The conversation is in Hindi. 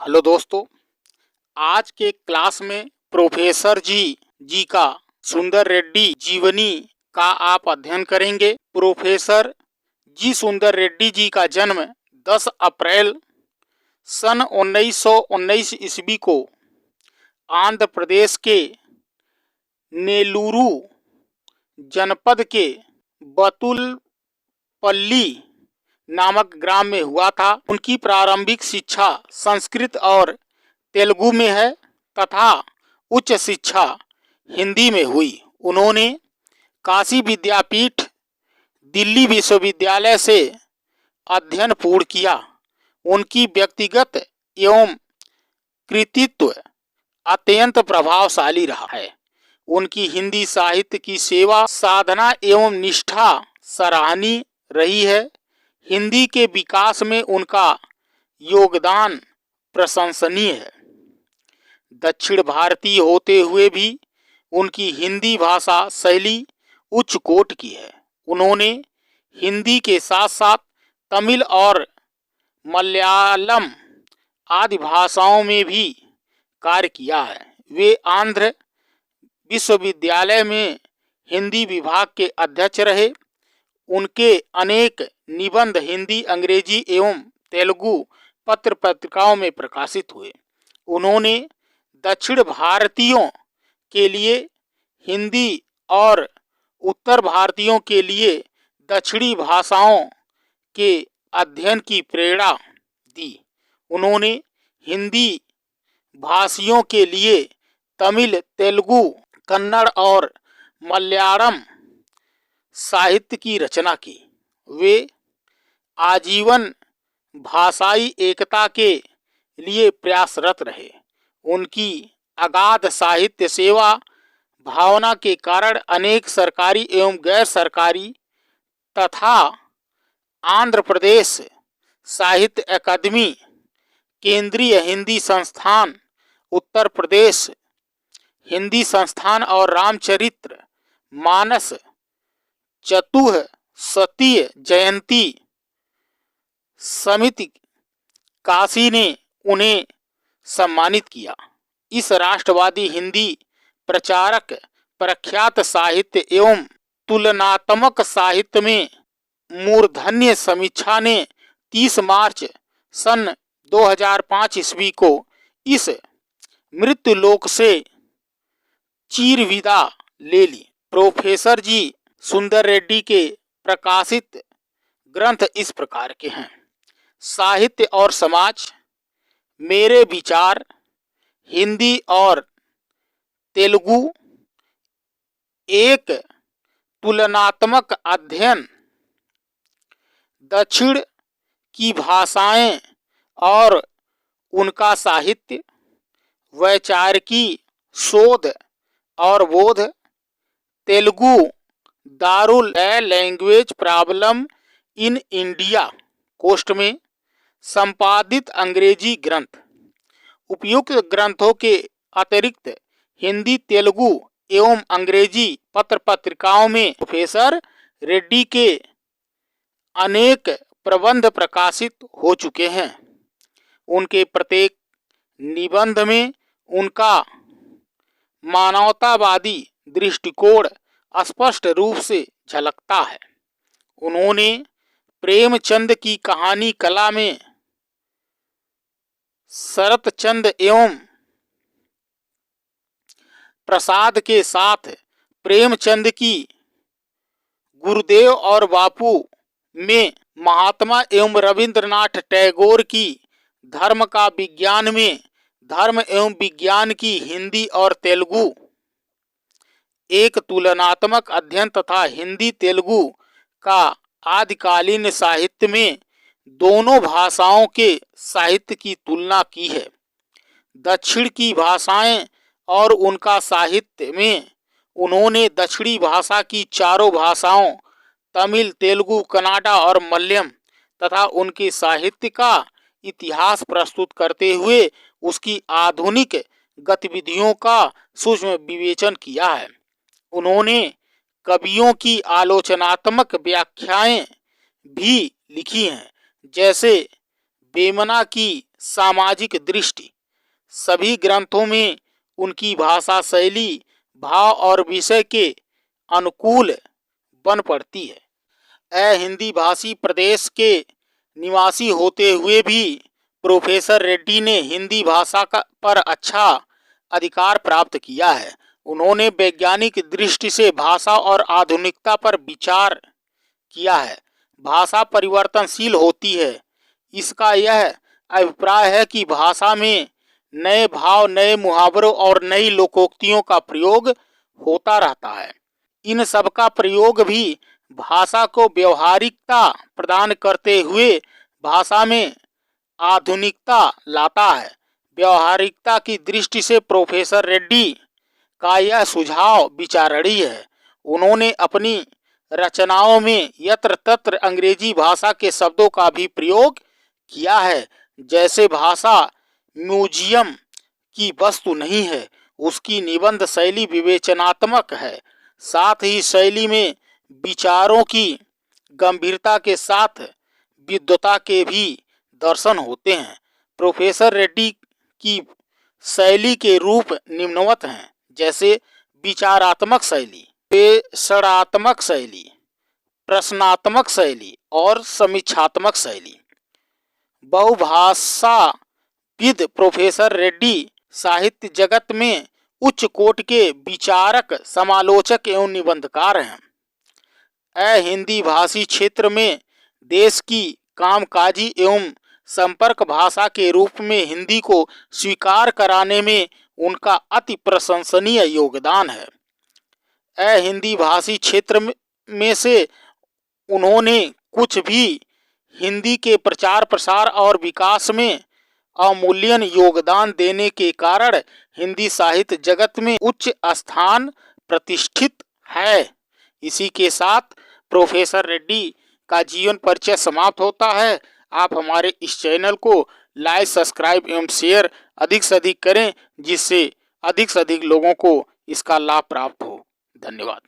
हेलो दोस्तों, आज के क्लास में प्रोफेसर जी का सुंदर रेड्डी जीवनी का आप अध्ययन करेंगे। प्रोफेसर जी सुंदर रेड्डी जी का जन्म 10 अप्रैल सन 1919 ईस्वी को आंध्र प्रदेश के नेल्लूरू जनपद के बतुलपल्ली नामक ग्राम में हुआ था। उनकी प्रारंभिक शिक्षा संस्कृत और तेलुगु में है तथा उच्च शिक्षा हिंदी में हुई। उन्होंने काशी विद्यापीठ, दिल्ली विश्वविद्यालय से अध्ययन पूर्ण किया। उनकी व्यक्तिगत एवं कृतित्व अत्यंत प्रभावशाली रहा है। उनकी हिंदी साहित्य की सेवा, साधना एवं निष्ठा सराहनीय रही है। हिंदी के विकास में उनका योगदान प्रशंसनीय है। दक्षिण भारतीय होते हुए भी उनकी हिंदी भाषा शैली उच्च कोटि की है। उन्होंने हिंदी के साथ साथ तमिल और मलयालम आदि भाषाओं में भी कार्य किया है। वे आंध्र विश्वविद्यालय में हिंदी विभाग के अध्यक्ष रहे। उनके अनेक निबंध हिंदी, अंग्रेजी एवं तेलुगु पत्र पत्रिकाओं में प्रकाशित हुए। उन्होंने दक्षिण भारतीयों के लिए हिंदी और उत्तर भारतीयों के लिए दक्षिणी भाषाओं के अध्ययन की प्रेरणा दी। उन्होंने हिंदी भाषियों के लिए तमिल, तेलुगु, कन्नड़ और मलयालम साहित्य की रचना की। वे आजीवन भाषाई एकता के लिए प्रयासरत रहे। उनकी अगाध साहित्य सेवा भावना के कारण अनेक सरकारी एवं गैर सरकारी तथा आंध्र प्रदेश साहित्य अकादमी, केंद्रीय हिंदी संस्थान, उत्तर प्रदेश हिंदी संस्थान और रामचरित्र मानस चतुःशतीय जयंती समिति काशी ने उन्हें सम्मानित किया। इस राष्ट्रवादी हिंदी प्रचारक प्रख्यात साहित्य एवं तुलनात्मक साहित्य में मूर्धन्य समीक्षा ने 30 मार्च सन 2005 ईस्वी को इस मृत्यु लोक से चीर विदा ले ली। प्रोफेसर जी सुंदर रेड्डी के प्रकाशित ग्रंथ इस प्रकार के हैं: साहित्य और समाज, मेरे विचार, हिंदी और तेलुगु, एक तुलनात्मक अध्ययन, दक्षिण की भाषाएं और उनका साहित्य, वैचारिकी शोध और बोध, तेलुगु दारुल लैंग्वेज प्रॉब्लम इन इंडिया कोस्ट में संपादित अंग्रेजी ग्रंथ। उपयुक्त ग्रंथों के अतिरिक्त हिंदी, तेलुगु एवं अंग्रेजी पत्र पत्रिकाओं में प्रोफेसर रेड्डी के अनेक प्रबंध प्रकाशित हो चुके हैं। उनके प्रत्येक निबंध में उनका मानवतावादी दृष्टिकोण स्पष्ट रूप से झलकता है। उन्होंने प्रेमचंद की कहानी कला में शरतचंद एवं प्रसाद के साथ प्रेमचंद की गुरुदेव और बापू में महात्मा एवं रविंद्रनाथ टैगोर की धर्म का विज्ञान में धर्म एवं विज्ञान की हिंदी और तेलुगु एक तुलनात्मक अध्ययन तथा हिंदी तेलुगु का आदिकालीन साहित्य में दोनों भाषाओं के साहित्य की तुलना की है। दक्षिण की भाषाएं और उनका साहित्य में उन्होंने दक्षिणी भाषा की चारों भाषाओं तमिल, तेलुगु, कन्नड़ा और मलयालम तथा उनके साहित्य का इतिहास प्रस्तुत करते हुए उसकी आधुनिक गतिविधियों का सूक्ष्म विवेचन किया है। उन्होंने कवियों की आलोचनात्मक व्याख्याएं भी लिखी हैं, जैसे वेमना की सामाजिक दृष्टि। सभी ग्रंथों में उनकी भाषा शैली भाव और विषय के अनुकूल बन पड़ती है। हिंदी भाषी प्रदेश के निवासी होते हुए भी प्रोफेसर रेड्डी ने हिंदी भाषा पर अच्छा अधिकार प्राप्त किया है। उन्होंने वैज्ञानिक दृष्टि से भाषा और आधुनिकता पर विचार किया है। भाषा परिवर्तनशील होती है। इसका यह अभिप्राय है कि भाषा में नए भाव, नए मुहावरों और नई लोकोक्तियों का प्रयोग होता रहता है। इन सब का प्रयोग भी भाषा को व्यवहारिकता प्रदान करते हुए भाषा में आधुनिकता लाता है। व्यवहारिकता की दृष्टि से प्रोफेसर रेड्डी का यह सुझाव विचारणीय है। उन्होंने अपनी रचनाओं में यत्र तत्र अंग्रेजी भाषा के शब्दों का भी प्रयोग किया है। जैसे भाषा म्यूजियम की वस्तु नहीं है, उसकी निबंध शैली विवेचनात्मक है। साथ ही शैली में विचारों की गंभीरता के साथ विद्वता के भी दर्शन होते हैं। प्रोफेसर रेड्डी की शैली के रूप निम्नवत हैं, जैसे विचारात्मक शैली, विश्लेषणात्मक शैली, प्रश्नात्मक शैली और समीक्षात्मक शैली। बहुभाषाविद प्रोफेसर रेड्डी साहित्य जगत में उच्च कोटि के विचारक, समालोचक एवं निबंधकार हैं। हिंदी भाषी क्षेत्र में देश की कामकाजी एवं संपर्क भाषा के रूप में हिंदी को स्वीकार कराने में उनका अति प्रशंसनीय योगदान है। हिंदी भाषी क्षेत्र में से उन्होंने कुछ भी हिंदी के प्रचार प्रसार और विकास में अमूल्यन योगदान देने के कारण हिंदी साहित्य जगत में उच्च स्थान प्रतिष्ठित है। इसी के साथ प्रोफेसर रेड्डी का जीवन परिचय समाप्त होता है। आप हमारे इस चैनल को लाइक, सब्सक्राइब एवं शेयर अधिक से अधिक करें, जिससे अधिक से अधिक लोगों को इसका लाभ प्राप्त हो। धन्यवाद।